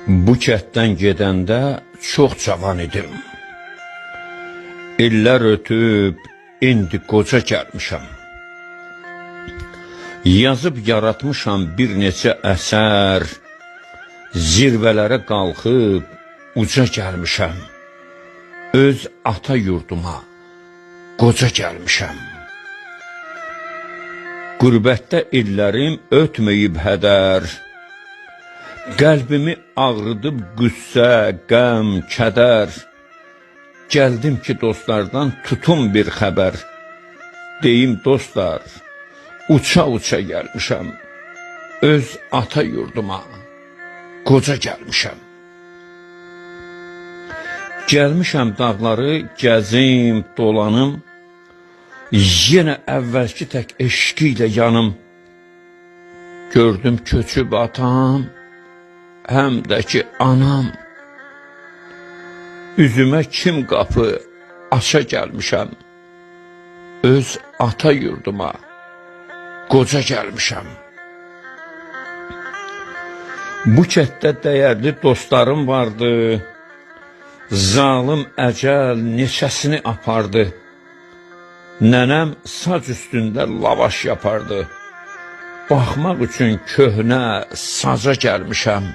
Bu kənddən gedəndə çox cavan idim. İllər ötüb, indi qoca gəlmişəm. Yazıb yaratmışam bir neçə əsər, zirvələrə qalxıb, uca gəlmişəm. Öz ata yurduma, qoca gəlmişəm. Qürbətdə illərim ötməyib hədər, qəlbimi ağrıdıb qüssə, qəm, kədər. Gəldim ki, dostlardan tutum bir xəbər. Deyim dostlar, uça-uça gəlmişəm. Öz ata yurduma, qoca gəlmişəm. Gəlmişəm dağları gəzim, dolanım. Yenə əvvəlki tək eşqi ilə yanım. Gördüm köçüb atam, həm də ki anam. Üzümə kim qapı aça gəlmişəm. Öz ata yurduma, qoca gəlmişəm. Bu kənddə dəyərli dostlarım vardı. Zalım əcəl neçəsini apardı. Nənəm sac üstündə lavaş yapardı. Baxmaq üçün köhnə saca gəlmişəm.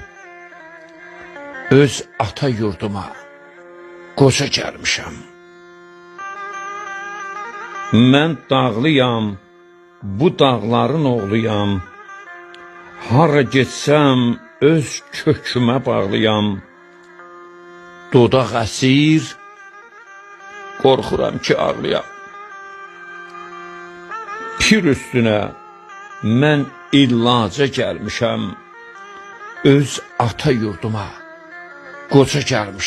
Öz ata yurduma, qoca gəlmişəm. Mən dağlıyam, bu dağların oğluyam. Hara getsəm, öz kökümə bağlıyam. Dodaq əsir, qorxuram ki ağlayam. Pir üstünə mən illaca gəlmişəm. Öz ata yurduma, qoca gəlmişəm.